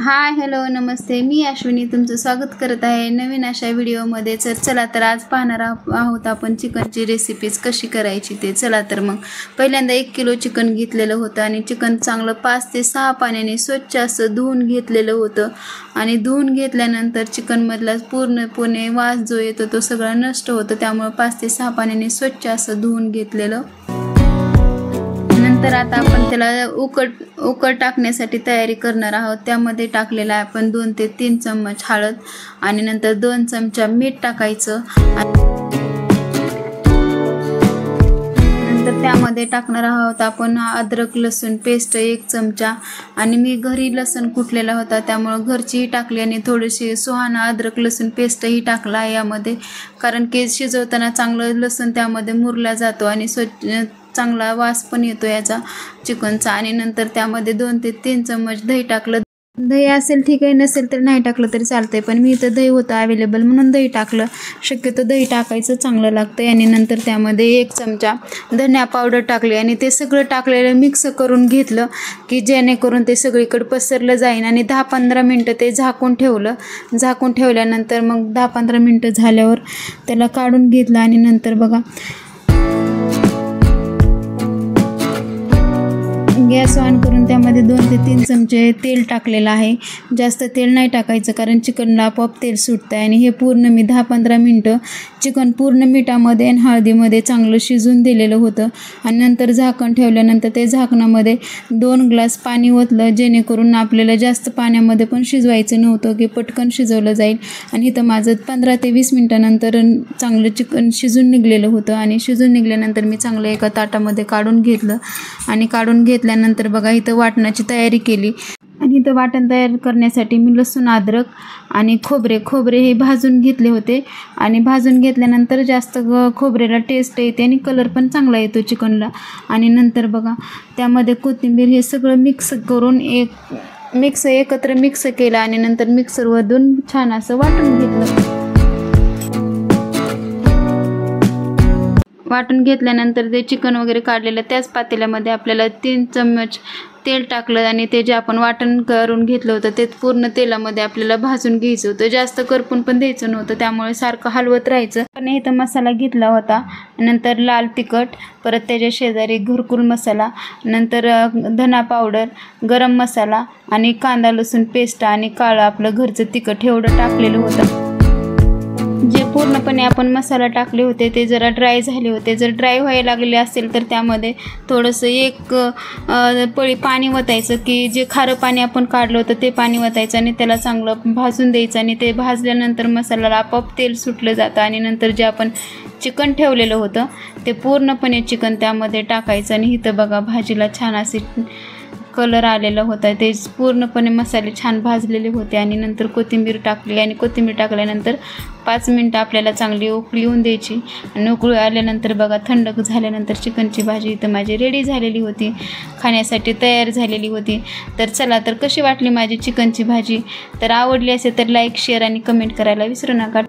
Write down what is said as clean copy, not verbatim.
Hi hello नमस्ते, मी अश्विनी तुमचं स्वागत करत आहे नवीन अशा व्हिडिओमध्ये। चला तर आज पाहणार आहोत आपण चिकनची रेसिपीज कशी करायची ते। चला तर मग पहिल्यांदा 1 किलो चिकन घेतलेलं होतं आणि चिकन चांगलं 5 ते 6 पाण्याने स्वच्छ असं धुवून घेतलेलं होतं। आणि धुवून घेतल्यानंतर चिकनमधला पूर्णपणे वास जो येतो तो सगळा नष्ट होतो, त्यामुळे 5 ते 6 पाण्याने स्वच्छ असं धुवून घेतलेलं। नंतर आता आपण त्याला उकड टाकण्यासाठी तयारी करणार आहोत। त्यामध्ये टाकलेला आहे आपण 2 ते 3 चम्मच हळद आणि नंतर 2 चमचा मीठ टाकायचं। नंतर त्यामध्ये टाकणार आहोत आपण अद्रक लसूण पेस्ट 1 चमचा, आणि मी घरी लसूण कुटलेला होता त्यामुळे घरचीही टाकली आणि थोडीशी सुहाना अद्रक लसूण पेस्टही टाकला यामध्ये, कारण की शिजवताना चांगलं लसूण त्यामध्ये मुरला जातो आणि चांगला वास पण येतो याचा चिकनचा। आणि नंतर त्यामध्ये 2 ते 3 चम्मच दही टाकलं। दही असेल ठीक आहे, नसेल तर नाही टाकलं तरी चालतंय, पण मी इथं दही होतं अवेलेबल म्हणून दही टाकलं। शक्यतो दही टाकायचं चांगलं लागतं। आणि नंतर त्यामध्ये 1 चमचा धनिया पावडर टाकली आणि ते सगळं टाकलेलं मिक्स करून घेतलं की जेणेकरून ते सगळीकडे पसरलं जाईल। आणि 10-15 मिनटं ते झाकून ठेवलं। झाकून ठेवल्यानंतर मग 10-15 मिनटं झाल्यावर त्याला काढून घेतलं आणि नंतर बघा गॅस ऑन करून त्यामध्ये 2 ते 3 चमचे तेल टाकलेलं आहे। जास्त तेल नाही टाकायचं कारण चिकनला आपोआप तेल सुटतं आहे। आणि हे पूर्ण मी 10-15 मिनटं चिकन पूर्ण मिठामध्ये आणि हळदीमध्ये चांगलं शिजून दिलेलं होतं। आणि नंतर झाकण ठेवल्यानंतर ते झाकणामध्ये 2 ग्लास पाणी ओतलं, जेणेकरून आपल्याला जास्त पाण्यामध्ये पण शिजवायचं नव्हतं की पटकन शिजवलं जाईल। आणि इथं माझं 15 ते 20 मिनटानंतर चांगलं चिकन शिजून निघलेलं होतं। आणि शिजून निघल्यानंतर मी चांगलं एका ताटामध्ये काढून घेतलं। आणि काढून घेतल्यानंतर बघा इथं वाटणाची तयारी केली। आणि इथं वाटण तयार करण्यासाठी मी लसूण अद्रक आणि खोबरे हे भाजून घेतले होते। आणि भाजून घेतल्यानंतर जास्त खोबऱ्याला टेस्ट येते आणि कलर पण चांगला येतो चिकनला। आणि नंतर बघा त्यामध्ये कोथिंबीर हे सगळं मिक्स करून एकत्र मिक्स केलं आणि नंतर मिक्सरवरून छान असं वाटून घेतलं। वाटून घेतल्यानंतर ते चिकन वगैरे काढलेलं त्याच पातेल्यामध्ये आपल्याला 3 चम्मच तेल टाकलं आणि ते जे आपण वाटण करून घेतलं होतं ते पूर्ण तेलामध्ये आपल्याला भाजून घ्यायचं होतं। जास्त करपून पण द्यायचं नव्हतं, त्यामुळे सारखं हलवत राहायचं। आणि इथं मसाला घेतला होता, नंतर लाल तिखट, परत त्याच्या शेजारी घरकुल मसाला, नंतर धना पावडर, गरम मसाला आणि कांदा लसूण पेस्ट आणि काळं आपलं घरचं तिखट एवढं टाकलेलं होतं। जे पूर्णपणे आपण मसाला टाकले होते ते जरा ड्राय झाले होते। जर ड्राय व्हायला लागले असेल तर त्यामध्ये थोडंसं 1 पळी पाणी वतायचं, की जे खारं पाणी आपण काढलं होतं ते पाणी वतायचं आणि त्याला चांगलं भाजून द्यायचं। आणि ते भाजल्यानंतर मसाल्याला आपोआप तेल सुटलं जातं। आणि नंतर जे आपण चिकन ठेवलेलं होतं ते पूर्णपणे चिकन त्यामध्ये टाकायचं। आणि इथं बघा भाजीला छान असे कलर आलेला होता, ते पूर्णपणे मसाले छान भाजलेले होते। आणि नंतर कोथिंबीर टाकली आणि कोथिंबीर टाकल्यानंतर 5 मिनटं आपल्याला चांगली उकळी येऊन द्यायची। आणि उकळी आल्यानंतर बघा थंड झाल्यानंतर चिकनची भाजी इथं माझी रेडी झालेली होती, खाण्यासाठी तयार झालेली होती। तर चला तर कशी वाटली माझी चिकनची भाजी, तर आवडली असेल तर लाईक शेअर आणि कमेंट करायला विसरू नका।